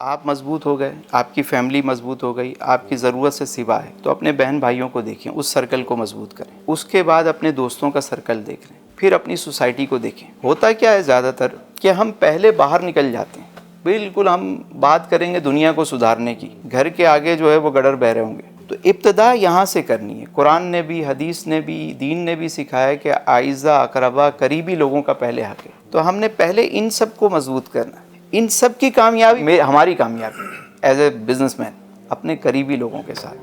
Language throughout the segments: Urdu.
آپ مضبوط ہو گئے، آپ کی فیملی مضبوط ہو گئی، آپ کی ضرورت سے سوا ہے تو اپنے بہن بھائیوں کو دیکھیں، اس سرکل کو مضبوط کریں، اس کے بعد اپنے دوستوں کا سرکل دیکھ لیں، پھر اپنی سوسائٹی کو دیکھیں۔ ہوتا کیا ہے زیادہ تر کہ ہم پہلے باہر نکل جاتے ہیں، بالکل ہم بات کریں گے دنیا کو سدھارنے کی، گھر کے آگے جو ہے وہ گڈر بہ رہے ہوں گے۔ تو ابتدا یہاں سے کرنی ہے۔ قرآن نے بھی، حدیث نے بھی، دین نے بھی سکھایا ہے کہ اعزہ اقربا قریبی لوگوں کا پہلے حق ہے۔ تو ہم نے پہلے ان سب کو مضبوط کرنا ہے۔ ان سب کی کامیابی ہماری کامیابی ایز اے بزنس مین اپنے قریبی لوگوں کے ساتھ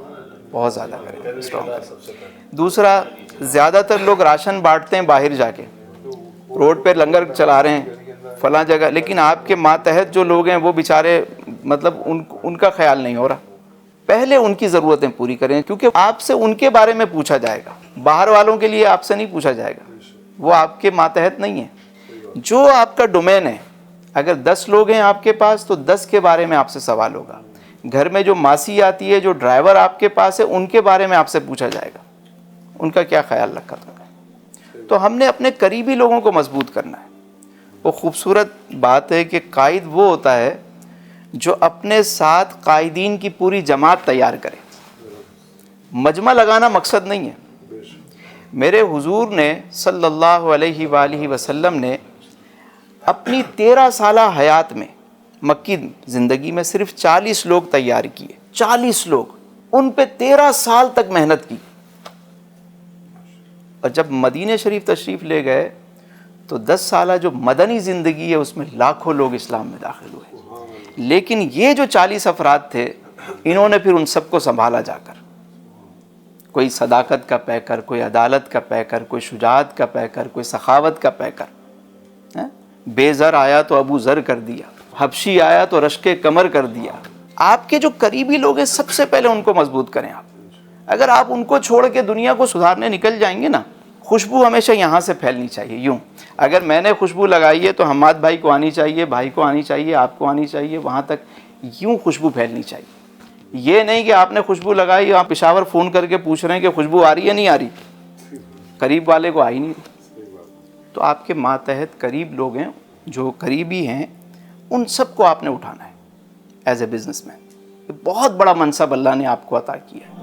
بہت زیادہ کریں، اسٹرانگ کریں۔ دوسرا، زیادہ تر لوگ راشن بانٹتے ہیں باہر جا کے، روڈ پہ لنگر چلا رہے ہیں فلاں جگہ، لیکن آپ کے ماتحت جو لوگ ہیں وہ بیچارے مطلب ان کا خیال نہیں ہو رہا۔ پہلے ان کی ضرورتیں پوری کریں، کیونکہ آپ سے ان کے بارے میں پوچھا جائے گا، باہر والوں کے لیے آپ سے نہیں پوچھا جائے گا، وہ آپ کے ماتحت نہیں ہیں۔ جو آپ کا ڈومین ہے، اگر 10 لوگ ہیں آپ کے پاس تو 10 کے بارے میں آپ سے سوال ہوگا۔ گھر میں جو ماسی آتی ہے، جو ڈرائیور آپ کے پاس ہے، ان کے بارے میں آپ سے پوچھا جائے گا، ان کا کیا خیال رکھا تم نے۔ تو ہم نے اپنے قریبی لوگوں کو مضبوط کرنا ہے۔ وہ خوبصورت بات ہے کہ قائد وہ ہوتا ہے جو اپنے ساتھ قائدین کی پوری جماعت تیار کرے۔ مجمع لگانا مقصد نہیں ہے۔ میرے حضور نے صلی اللہ علیہ وآلہ وسلم نے اپنی 13 سالہ حیات میں، مکی زندگی میں، صرف 40 لوگ تیار کیے، 40 لوگ، ان پہ 13 سال تک محنت کی۔ اور جب مدینہ شریف تشریف لے گئے تو 10 سالہ جو مدنی زندگی ہے اس میں لاکھوں لوگ اسلام میں داخل ہوئے، لیکن یہ جو 40 افراد تھے، انہوں نے پھر ان سب کو سنبھالا جا کر۔ کوئی صداقت کا پیکر، کوئی عدالت کا پیکر، کوئی شجاعت کا پیکر، کوئی سخاوت کا پیکر۔ بے زر آیا تو ابو ذر کر دیا، حبشی آیا تو رشک کمر کر دیا۔ آپ کے جو قریبی لوگ ہیں سب سے پہلے ان کو مضبوط کریں آپ۔ اگر آپ ان کو چھوڑ کے دنیا کو سدھارنے نکل جائیں گے نا، خوشبو ہمیشہ یہاں سے پھیلنی چاہیے۔ یوں اگر میں نے خوشبو لگائی ہے تو حماد بھائی کو آنی چاہیے، بھائی کو آنی چاہیے، آپ کو آنی چاہیے، وہاں تک یوں خوشبو پھیلنی چاہیے۔ یہ نہیں کہ آپ نے خوشبو لگائی، آپ پشاور فون کر کے پوچھ رہے ہیں کہ خوشبو آ رہی ہے نہیں آ رہی، قریب والے کو آ ہی نہیں رہی۔ تو آپ کے ماتحت قریب لوگ ہیں، جو قریبی ہیں، ان سب کو آپ نے اٹھانا ہے ایز اے بزنس مین۔ بہت بڑا منصب اللہ نے آپ کو عطا کیا ہے۔